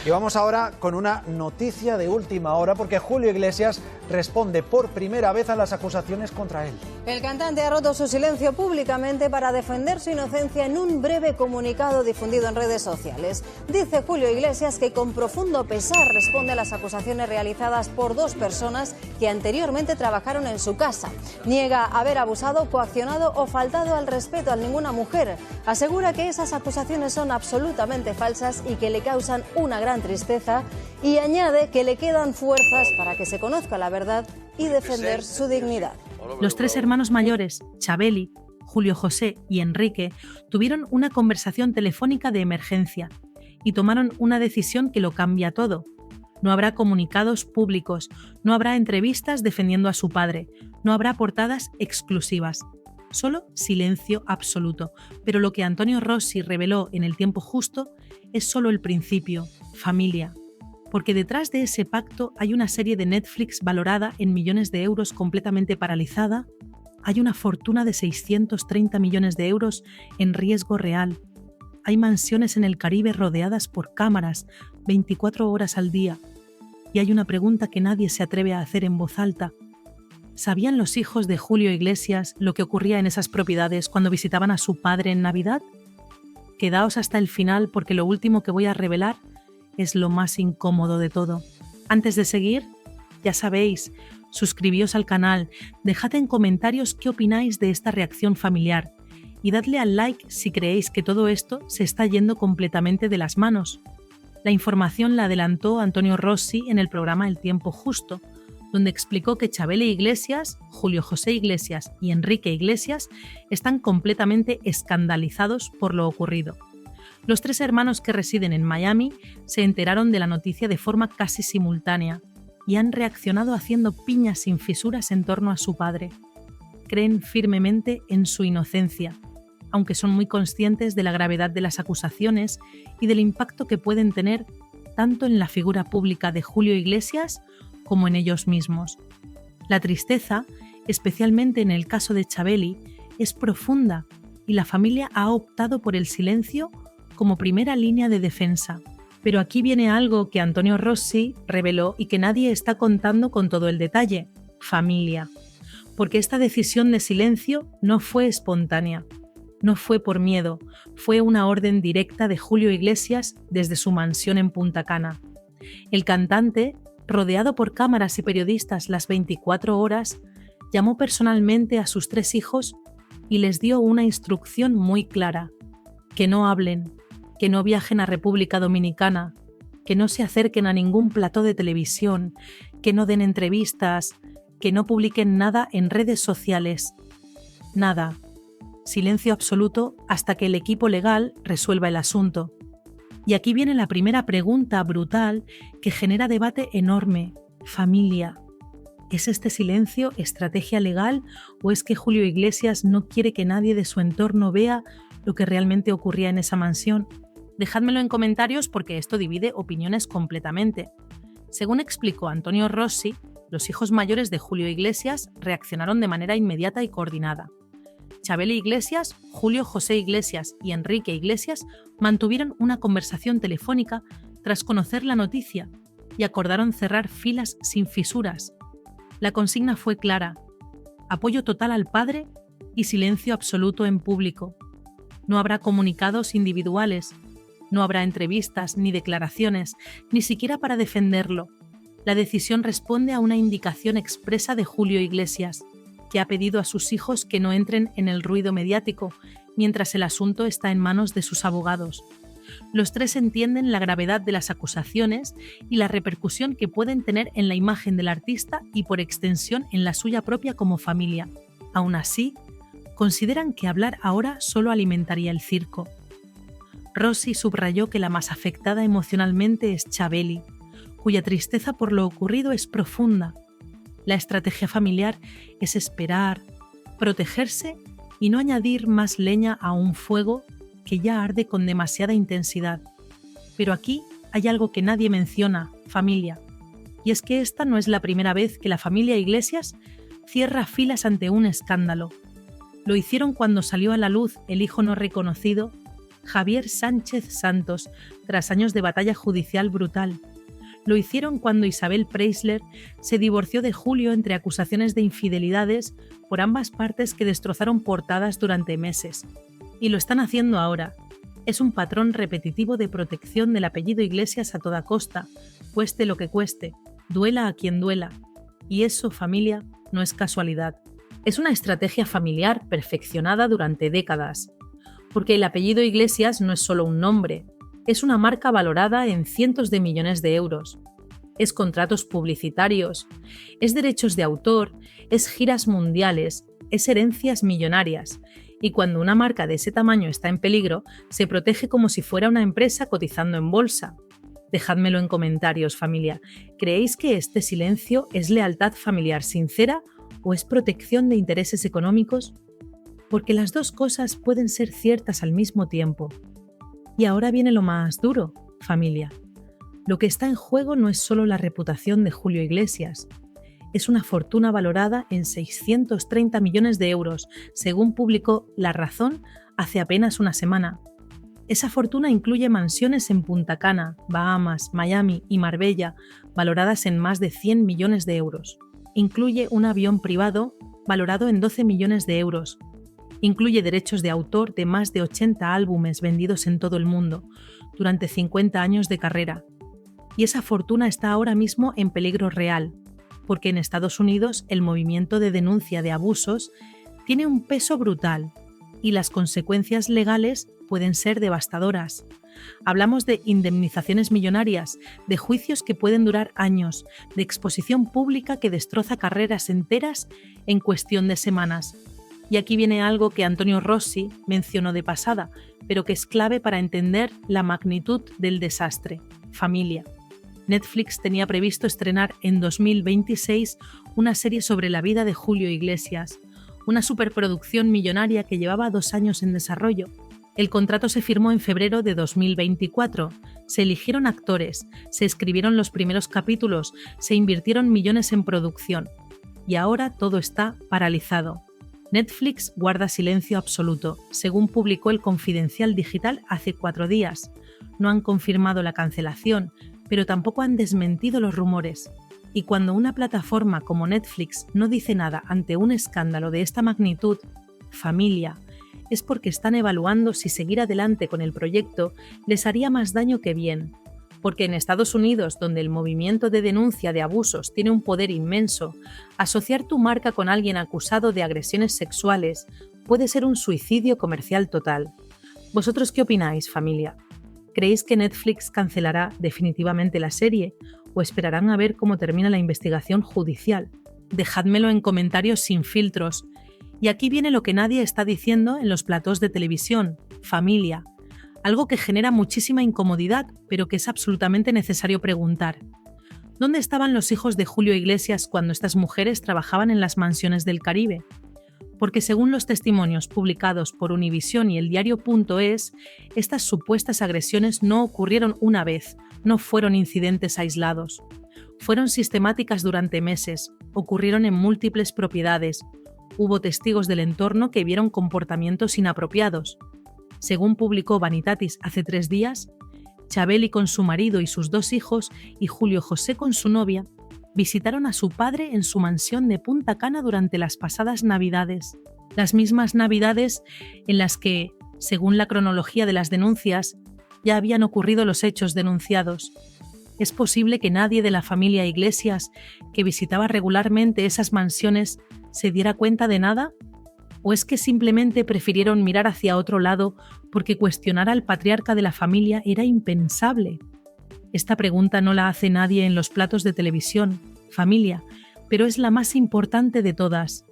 Y vamos ahora con una noticia de última hora, porque Julio Iglesias responde por primera vez a las acusaciones contra él. El cantante ha roto su silencio públicamente para defender su inocencia en un breve comunicado difundido en redes sociales. Dice Julio Iglesias que con profundo pesar responde a las acusaciones realizadas por dos personas que anteriormente trabajaron en su casa. Niega haber abusado, coaccionado o faltado al respeto a ninguna mujer. Asegura que esas acusaciones son absolutamente falsas y que le causan una gran tristeza, y añade que le quedan fuerzas para que se conozca la verdad y defender su dignidad. Los tres hermanos mayores, Chabeli, Julio José y Enrique, tuvieron una conversación telefónica de emergencia y tomaron una decisión que lo cambia todo. No habrá comunicados públicos, no habrá entrevistas defendiendo a su padre, no habrá portadas exclusivas. Solo silencio absoluto. Pero lo que Antonio Rossi reveló en El tiempo justo es solo el principio, familia. Porque detrás de ese pacto hay una serie de Netflix valorada en millones de euros completamente paralizada, hay una fortuna de 630 millones de euros en riesgo real, hay mansiones en el Caribe rodeadas por cámaras 24 horas al día, y hay una pregunta que nadie se atreve a hacer en voz alta. ¿Sabían los hijos de Julio Iglesias lo que ocurría en esas propiedades cuando visitaban a su padre en Navidad? Quedaos hasta el final porque lo último que voy a revelar es lo más incómodo de todo. Antes de seguir, ya sabéis, suscribíos al canal, dejad en comentarios qué opináis de esta reacción familiar y dadle al like si creéis que todo esto se está yendo completamente de las manos. La información la adelantó Antonio Rossi en el programa El tiempo justo, donde explicó que Chabeli Iglesias, Julio José Iglesias y Enrique Iglesias están completamente escandalizados por lo ocurrido. Los tres hermanos que residen en Miami se enteraron de la noticia de forma casi simultánea y han reaccionado haciendo piñas sin fisuras en torno a su padre. Creen firmemente en su inocencia, aunque son muy conscientes de la gravedad de las acusaciones y del impacto que pueden tener tanto en la figura pública de Julio Iglesias como en ellos mismos. La tristeza, especialmente en el caso de Chabeli, es profunda y la familia ha optado por el silencio como primera línea de defensa. Pero aquí viene algo que Antonio Rossi reveló y que nadie está contando con todo el detalle: familia. Porque esta decisión de silencio no fue espontánea, no fue por miedo, fue una orden directa de Julio Iglesias desde su mansión en Punta Cana. El cantante, rodeado por cámaras y periodistas las 24 horas, llamó personalmente a sus tres hijos y les dio una instrucción muy clara: que no hablen, que no viajen a República Dominicana, que no se acerquen a ningún plató de televisión, que no den entrevistas, que no publiquen nada en redes sociales. Nada. Silencio absoluto hasta que el equipo legal resuelva el asunto. Y aquí viene la primera pregunta brutal que genera debate enorme. Familia. ¿Es este silencio estrategia legal o es que Julio Iglesias no quiere que nadie de su entorno vea lo que realmente ocurría en esa mansión? Dejádmelo en comentarios porque esto divide opiniones completamente. Según explicó Antonio Rossi, los hijos mayores de Julio Iglesias reaccionaron de manera inmediata y coordinada. Chabeli Iglesias, Julio José Iglesias y Enrique Iglesias mantuvieron una conversación telefónica tras conocer la noticia y acordaron cerrar filas sin fisuras. La consigna fue clara: apoyo total al padre y silencio absoluto en público. No habrá comunicados individuales, no habrá entrevistas ni declaraciones, ni siquiera para defenderlo. La decisión responde a una indicación expresa de Julio Iglesias, que ha pedido a sus hijos que no entren en el ruido mediático mientras el asunto está en manos de sus abogados. Los tres entienden la gravedad de las acusaciones y la repercusión que pueden tener en la imagen del artista y por extensión en la suya propia como familia. Aún así, consideran que hablar ahora solo alimentaría el circo. Rossi subrayó que la más afectada emocionalmente es Chabeli, cuya tristeza por lo ocurrido es profunda. La estrategia familiar es esperar, protegerse y no añadir más leña a un fuego que ya arde con demasiada intensidad. Pero aquí hay algo que nadie menciona, familia, y es que esta no es la primera vez que la familia Iglesias cierra filas ante un escándalo. Lo hicieron cuando salió a la luz el hijo no reconocido Javier Sánchez Santos, tras años de batalla judicial brutal. Lo hicieron cuando Isabel Preisler se divorció de Julio entre acusaciones de infidelidades por ambas partes que destrozaron portadas durante meses. Y lo están haciendo ahora. Es un patrón repetitivo de protección del apellido Iglesias a toda costa, cueste lo que cueste, duela a quien duela. Y eso, familia, no es casualidad. Es una estrategia familiar perfeccionada durante décadas. Porque el apellido Iglesias no es solo un nombre, es una marca valorada en cientos de millones de euros. Es contratos publicitarios, es derechos de autor, es giras mundiales, es herencias millonarias. Y cuando una marca de ese tamaño está en peligro, se protege como si fuera una empresa cotizando en bolsa. Dejádmelo en comentarios, familia. ¿Creéis que este silencio es lealtad familiar sincera o es protección de intereses económicos? Porque las dos cosas pueden ser ciertas al mismo tiempo. Y ahora viene lo más duro, familia. Lo que está en juego no es solo la reputación de Julio Iglesias. Es una fortuna valorada en 630 millones de euros, según publicó La Razón hace apenas una semana. Esa fortuna incluye mansiones en Punta Cana, Bahamas, Miami y Marbella, valoradas en más de 100 millones de euros. Incluye un avión privado valorado en 12 millones de euros. Incluye derechos de autor de más de 80 álbumes vendidos en todo el mundo, durante 50 años de carrera. Y esa fortuna está ahora mismo en peligro real, porque en Estados Unidos el movimiento de denuncia de abusos tiene un peso brutal y las consecuencias legales pueden ser devastadoras. Hablamos de indemnizaciones millonarias, de juicios que pueden durar años, de exposición pública que destroza carreras enteras en cuestión de semanas. Y aquí viene algo que Antonio Rossi mencionó de pasada, pero que es clave para entender la magnitud del desastre. Familia. Netflix tenía previsto estrenar en 2026 una serie sobre la vida de Julio Iglesias, una superproducción millonaria que llevaba 2 años en desarrollo. El contrato se firmó en febrero de 2024, se eligieron actores, se escribieron los primeros capítulos, se invirtieron millones en producción. Y ahora todo está paralizado. Netflix guarda silencio absoluto, según publicó El Confidencial Digital hace 4 días. No han confirmado la cancelación, pero tampoco han desmentido los rumores. Y cuando una plataforma como Netflix no dice nada ante un escándalo de esta magnitud, familia, es porque están evaluando si seguir adelante con el proyecto les haría más daño que bien. Porque en Estados Unidos, donde el movimiento de denuncia de abusos tiene un poder inmenso, asociar tu marca con alguien acusado de agresiones sexuales puede ser un suicidio comercial total. ¿Vosotros qué opináis, familia? ¿Creéis que Netflix cancelará definitivamente la serie o esperarán a ver cómo termina la investigación judicial? Dejádmelo en comentarios sin filtros. Y aquí viene lo que nadie está diciendo en los platós de televisión, familia. Algo que genera muchísima incomodidad, pero que es absolutamente necesario preguntar. ¿Dónde estaban los hijos de Julio Iglesias cuando estas mujeres trabajaban en las mansiones del Caribe? Porque según los testimonios publicados por Univisión y el diario.es, estas supuestas agresiones no ocurrieron una vez, no fueron incidentes aislados. Fueron sistemáticas durante meses, ocurrieron en múltiples propiedades. Hubo testigos del entorno que vieron comportamientos inapropiados. Según publicó Vanitatis hace 3 días, Chabeli con su marido y sus 2 hijos y Julio José con su novia visitaron a su padre en su mansión de Punta Cana durante las pasadas Navidades. Las mismas Navidades en las que, según la cronología de las denuncias, ya habían ocurrido los hechos denunciados. ¿Es posible que nadie de la familia Iglesias, que visitaba regularmente esas mansiones, se diera cuenta de nada? ¿O es que simplemente prefirieron mirar hacia otro lado porque cuestionar al patriarca de la familia era impensable? Esta pregunta no la hace nadie en los platos de televisión, familia, pero es la más importante de todas.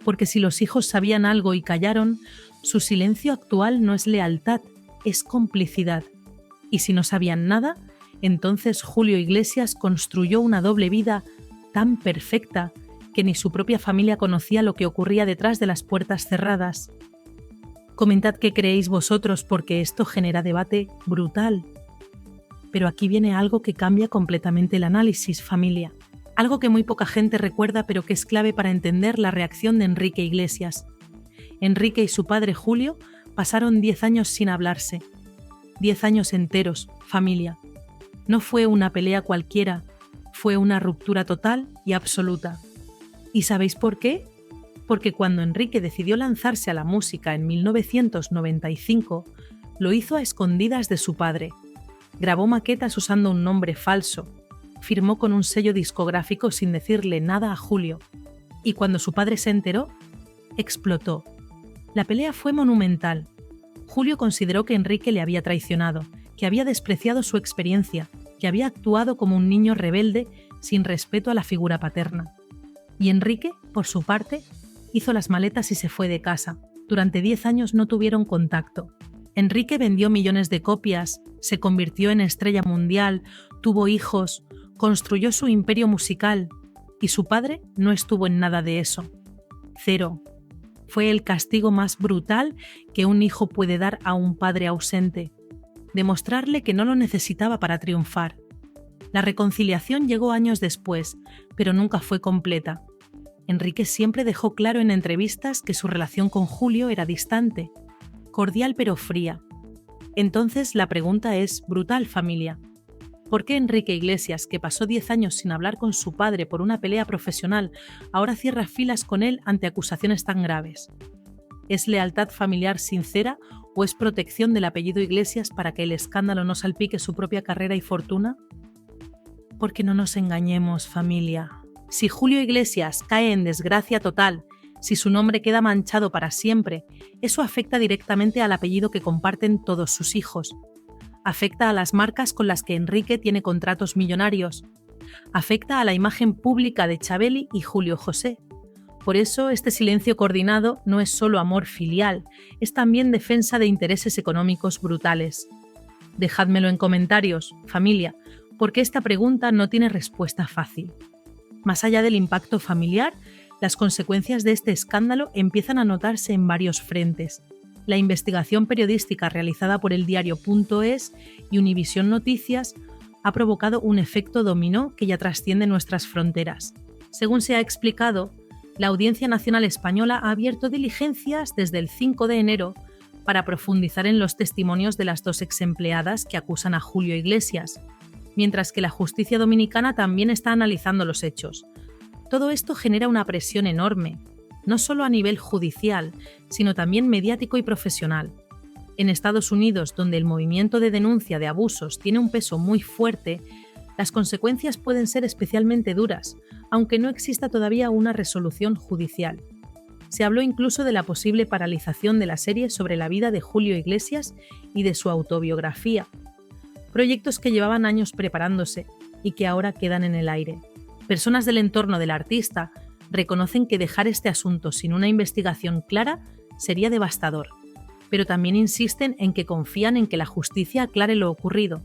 Porque si los hijos sabían algo y callaron, su silencio actual no es lealtad, es complicidad. Y si no sabían nada, entonces Julio Iglesias construyó una doble vida tan perfecta que ni su propia familia conocía lo que ocurría detrás de las puertas cerradas. Comentad qué creéis vosotros, porque esto genera debate brutal. Pero aquí viene algo que cambia completamente el análisis, familia. Algo que muy poca gente recuerda, pero que es clave para entender la reacción de Enrique Iglesias. Enrique y su padre Julio Pasaron 10 años sin hablarse. 10 años enteros, familia. No fue una pelea cualquiera, fue una ruptura total y absoluta. ¿Y sabéis por qué? Porque cuando Enrique decidió lanzarse a la música en 1995, lo hizo a escondidas de su padre. Grabó maquetas usando un nombre falso, firmó con un sello discográfico sin decirle nada a Julio, y cuando su padre se enteró, explotó. La pelea fue monumental. Julio consideró que Enrique le había traicionado, que había despreciado su experiencia, que había actuado como un niño rebelde sin respeto a la figura paterna. Y Enrique, por su parte, hizo las maletas y se fue de casa. Durante 10 años no tuvieron contacto. Enrique vendió millones de copias, se convirtió en estrella mundial, tuvo hijos, construyó su imperio musical, y su padre no estuvo en nada de eso. Cero. Fue el castigo más brutal que un hijo puede dar a un padre ausente. Demostrarle que no lo necesitaba para triunfar. La reconciliación llegó años después, pero nunca fue completa. Enrique siempre dejó claro en entrevistas que su relación con Julio era distante, cordial pero fría. Entonces la pregunta es brutal, familia. ¿Por qué Enrique Iglesias, que pasó 10 años sin hablar con su padre por una pelea profesional, ahora cierra filas con él ante acusaciones tan graves? ¿Es lealtad familiar sincera o es protección del apellido Iglesias para que el escándalo no salpique su propia carrera y fortuna? Porque no nos engañemos, familia. Si Julio Iglesias cae en desgracia total, si su nombre queda manchado para siempre, eso afecta directamente al apellido que comparten todos sus hijos. Afecta a las marcas con las que Enrique tiene contratos millonarios. Afecta a la imagen pública de Chabeli y Julio José. Por eso este silencio coordinado no es solo amor filial, es también defensa de intereses económicos brutales. Dejádmelo en comentarios, familia, porque esta pregunta no tiene respuesta fácil. Más allá del impacto familiar, las consecuencias de este escándalo empiezan a notarse en varios frentes. La investigación periodística realizada por el diario.es y Univisión Noticias ha provocado un efecto dominó que ya trasciende nuestras fronteras. Según se ha explicado, la Audiencia Nacional Española ha abierto diligencias desde el 5 de enero para profundizar en los testimonios de las 2 exempleadas que acusan a Julio Iglesias, mientras que la justicia dominicana también está analizando los hechos. Todo esto genera una presión enorme, no solo a nivel judicial, sino también mediático y profesional. En Estados Unidos, donde el movimiento de denuncia de abusos tiene un peso muy fuerte, las consecuencias pueden ser especialmente duras, aunque no exista todavía una resolución judicial. Se habló incluso de la posible paralización de la serie sobre la vida de Julio Iglesias y de su autobiografía, proyectos que llevaban años preparándose y que ahora quedan en el aire. Personas del entorno del artista reconocen que dejar este asunto sin una investigación clara sería devastador, pero también insisten en que confían en que la justicia aclare lo ocurrido.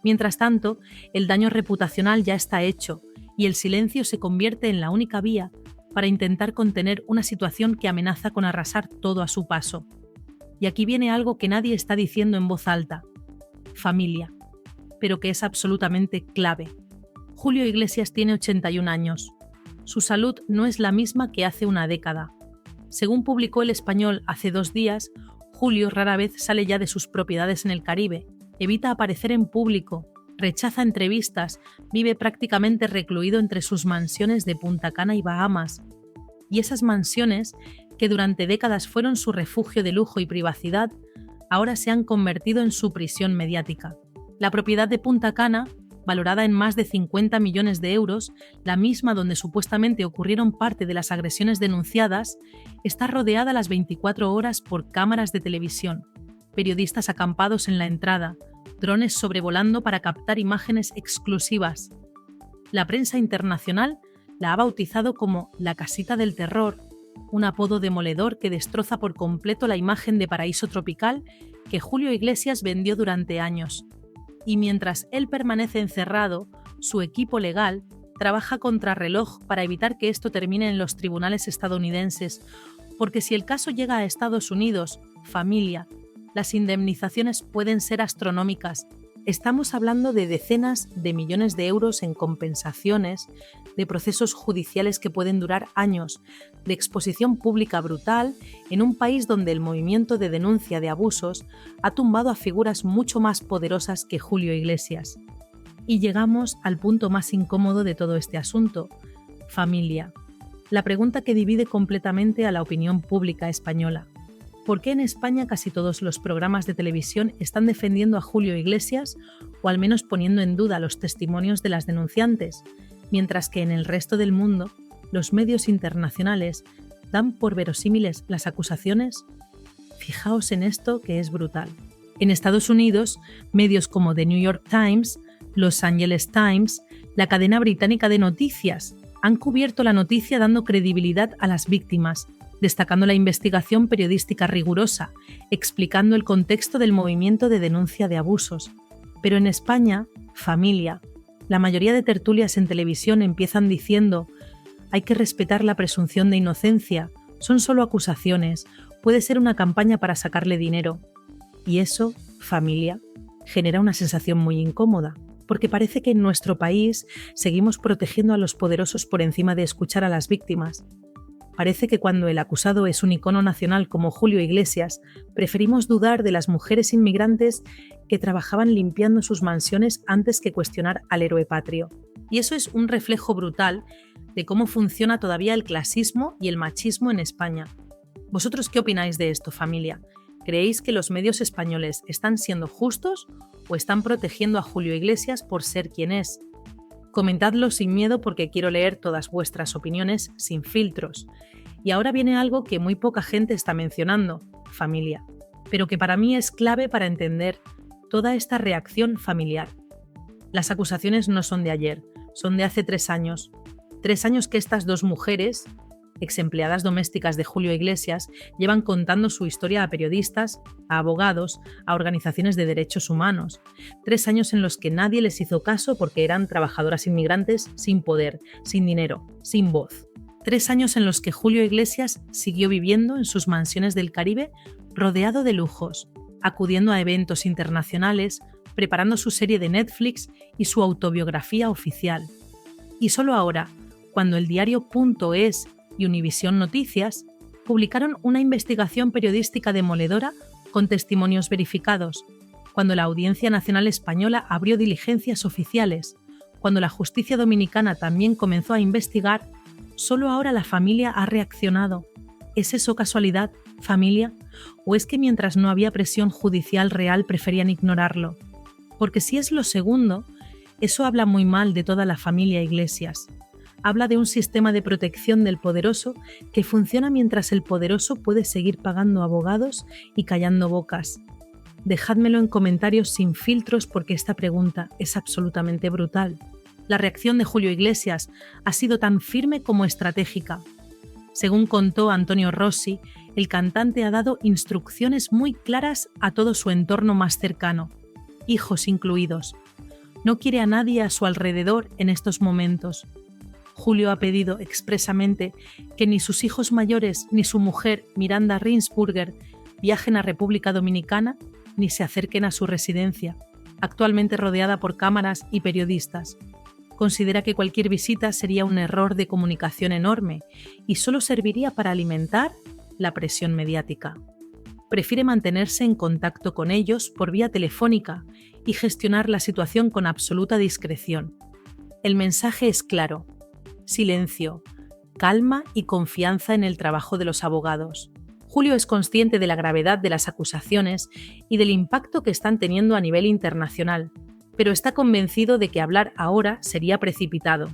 Mientras tanto, el daño reputacional ya está hecho y el silencio se convierte en la única vía para intentar contener una situación que amenaza con arrasar todo a su paso. Y aquí viene algo que nadie está diciendo en voz alta: familia, pero que es absolutamente clave. Julio Iglesias tiene 81 años. Su salud no es la misma que hace una década. Según publicó El Español hace 2 días, Julio rara vez sale ya de sus propiedades en el Caribe, evita aparecer en público, rechaza entrevistas, vive prácticamente recluido entre sus mansiones de Punta Cana y Bahamas. Y esas mansiones, que durante décadas fueron su refugio de lujo y privacidad, ahora se han convertido en su prisión mediática. La propiedad de Punta Cana, valorada en más de 50 millones de euros, la misma donde supuestamente ocurrieron parte de las agresiones denunciadas, está rodeada las 24 horas por cámaras de televisión, periodistas acampados en la entrada, drones sobrevolando para captar imágenes exclusivas. La prensa internacional la ha bautizado como la casita del terror, un apodo demoledor que destroza por completo la imagen de paraíso tropical que Julio Iglesias vendió durante años. Y mientras él permanece encerrado, su equipo legal trabaja contrarreloj para evitar que esto termine en los tribunales estadounidenses, porque si el caso llega a Estados Unidos, familia, las indemnizaciones pueden ser astronómicas, estamos hablando de decenas de millones de euros en compensaciones, de procesos judiciales que pueden durar años, de exposición pública brutal en un país donde el movimiento de denuncia de abusos ha tumbado a figuras mucho más poderosas que Julio Iglesias. Y llegamos al punto más incómodo de todo este asunto: familia. La pregunta que divide completamente a la opinión pública española. ¿Por qué en España casi todos los programas de televisión están defendiendo a Julio Iglesias o al menos poniendo en duda los testimonios de las denunciantes, mientras que en el resto del mundo los medios internacionales dan por verosímiles las acusaciones? Fijaos en esto, que es brutal. En Estados Unidos, medios como The New York Times, Los Angeles Times, la cadena británica de noticias, han cubierto la noticia dando credibilidad a las víctimas, destacando la investigación periodística rigurosa, explicando el contexto del movimiento de denuncia de abusos. Pero en España, familia. La mayoría de tertulias en televisión empiezan diciendo: hay que respetar la presunción de inocencia, son solo acusaciones, puede ser una campaña para sacarle dinero. Y eso, familia, genera una sensación muy incómoda, porque parece que en nuestro país seguimos protegiendo a los poderosos por encima de escuchar a las víctimas. Parece que cuando el acusado es un icono nacional como Julio Iglesias, preferimos dudar de las mujeres inmigrantes que trabajaban limpiando sus mansiones antes que cuestionar al héroe patrio. Y eso es un reflejo brutal de cómo funciona todavía el clasismo y el machismo en España. ¿Vosotros qué opináis de esto, familia? ¿Creéis que los medios españoles están siendo justos o están protegiendo a Julio Iglesias por ser quien es? Comentadlo sin miedo, porque quiero leer todas vuestras opiniones sin filtros. Y ahora viene algo que muy poca gente está mencionando, familia, pero que para mí es clave para entender toda esta reacción familiar. Las acusaciones no son de ayer, son de hace 3 años. 3 años que estas dos mujeres, exempleadas domésticas de Julio Iglesias, llevan contando su historia a periodistas, a abogados, a organizaciones de derechos humanos. 3 años en los que nadie les hizo caso porque eran trabajadoras inmigrantes sin poder, sin dinero, sin voz. 3 años en los que Julio Iglesias siguió viviendo en sus mansiones del Caribe rodeado de lujos, acudiendo a eventos internacionales, preparando su serie de Netflix y su autobiografía oficial. Y solo ahora, cuando el diario.es y Univisión Noticias publicaron una investigación periodística demoledora con testimonios verificados, cuando la Audiencia Nacional Española abrió diligencias oficiales, cuando la justicia dominicana también comenzó a investigar, solo ahora la familia ha reaccionado. ¿Es eso casualidad, familia? ¿O es que mientras no había presión judicial real preferían ignorarlo? Porque si es lo segundo, eso habla muy mal de toda la familia Iglesias. Habla de un sistema de protección del poderoso que funciona mientras el poderoso puede seguir pagando abogados y callando bocas. Dejádmelo en comentarios sin filtros, porque esta pregunta es absolutamente brutal. La reacción de Julio Iglesias ha sido tan firme como estratégica. Según contó Antonio Rossi, el cantante ha dado instrucciones muy claras a todo su entorno más cercano, hijos incluidos. No quiere a nadie a su alrededor en estos momentos. Julio ha pedido expresamente que ni sus hijos mayores ni su mujer, Miranda Rinsburger, viajen a República Dominicana ni se acerquen a su residencia, actualmente rodeada por cámaras y periodistas. Considera que cualquier visita sería un error de comunicación enorme y solo serviría para alimentar la presión mediática. Prefiere mantenerse en contacto con ellos por vía telefónica y gestionar la situación con absoluta discreción. El mensaje es claro: silencio, calma y confianza en el trabajo de los abogados. Julio es consciente de la gravedad de las acusaciones y del impacto que están teniendo a nivel internacional, pero está convencido de que hablar ahora sería precipitado.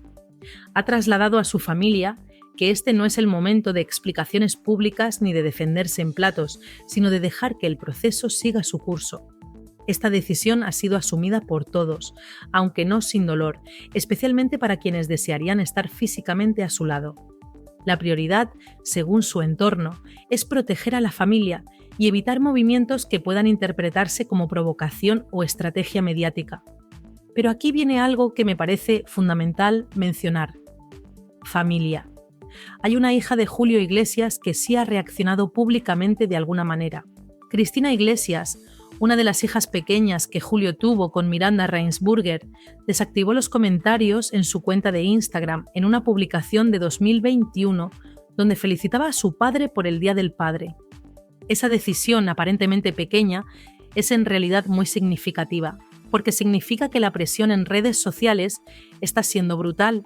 Ha trasladado a su familia que este no es el momento de explicaciones públicas ni de defenderse en platos, sino de dejar que el proceso siga su curso. Esta decisión ha sido asumida por todos, aunque no sin dolor, especialmente para quienes desearían estar físicamente a su lado. La prioridad, según su entorno, es proteger a la familia y evitar movimientos que puedan interpretarse como provocación o estrategia mediática. Pero aquí viene algo que me parece fundamental mencionar. Familia. Hay una hija de Julio Iglesias que sí ha reaccionado públicamente de alguna manera. Cristina Iglesias, Una de las hijas pequeñas que Julio tuvo con Miranda Reinsburger desactivó los comentarios en su cuenta de Instagram en una publicación de 2021 donde felicitaba a su padre por el Día del Padre. Esa decisión aparentemente pequeña es en realidad muy significativa, porque significa que la presión en redes sociales está siendo brutal,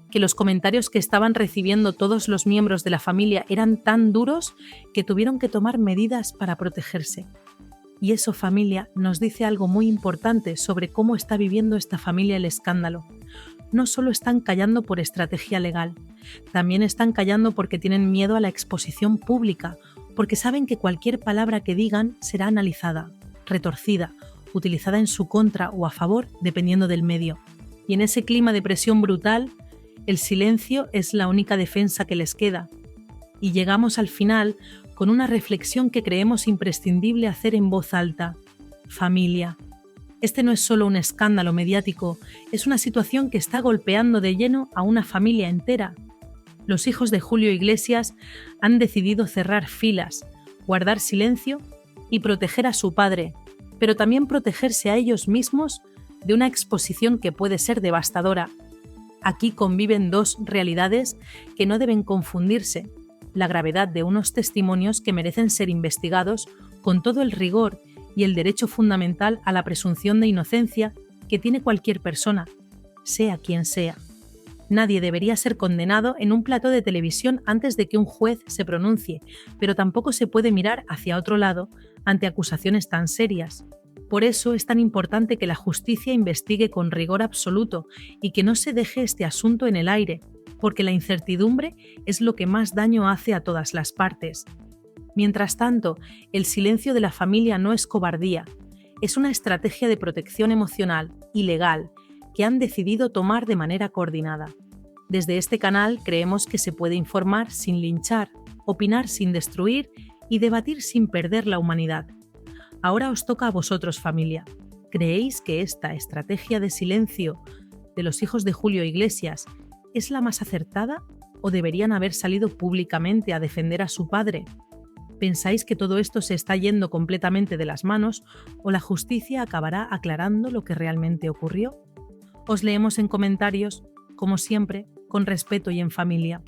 que los comentarios que estaban recibiendo todos los miembros de la familia eran tan duros que tuvieron que tomar medidas para protegerse. Y eso, familia, nos dice algo muy importante sobre cómo está viviendo esta familia el escándalo. No solo están callando por estrategia legal, también están callando porque tienen miedo a la exposición pública, porque saben que cualquier palabra que digan será analizada, retorcida, utilizada en su contra o a favor, dependiendo del medio. Y en ese clima de presión brutal, el silencio es la única defensa que les queda. Y llegamos al final con una reflexión que creemos imprescindible hacer en voz alta. Familia. Este no es solo un escándalo mediático, es una situación que está golpeando de lleno a una familia entera. Los hijos de Julio Iglesias han decidido cerrar filas, guardar silencio y proteger a su padre, pero también protegerse a ellos mismos de una exposición que puede ser devastadora. Aquí conviven dos realidades que no deben confundirse: la gravedad de unos testimonios que merecen ser investigados con todo el rigor y el derecho fundamental a la presunción de inocencia que tiene cualquier persona, sea quien sea. Nadie debería ser condenado en un plató de televisión antes de que un juez se pronuncie, pero tampoco se puede mirar hacia otro lado ante acusaciones tan serias. Por eso es tan importante que la justicia investigue con rigor absoluto y que no se deje este asunto en el aire, porque la incertidumbre es lo que más daño hace a todas las partes. Mientras tanto, el silencio de la familia no es cobardía, es una estrategia de protección emocional y legal que han decidido tomar de manera coordinada. Desde este canal creemos que se puede informar sin linchar, opinar sin destruir y debatir sin perder la humanidad. Ahora os toca a vosotros, familia. ¿Creéis que esta estrategia de silencio de los hijos de Julio Iglesias es la más acertada o deberían haber salido públicamente a defender a su padre? ¿Pensáis que todo esto se está yendo completamente de las manos o la justicia acabará aclarando lo que realmente ocurrió? Os leemos en comentarios, como siempre, con respeto y en familia.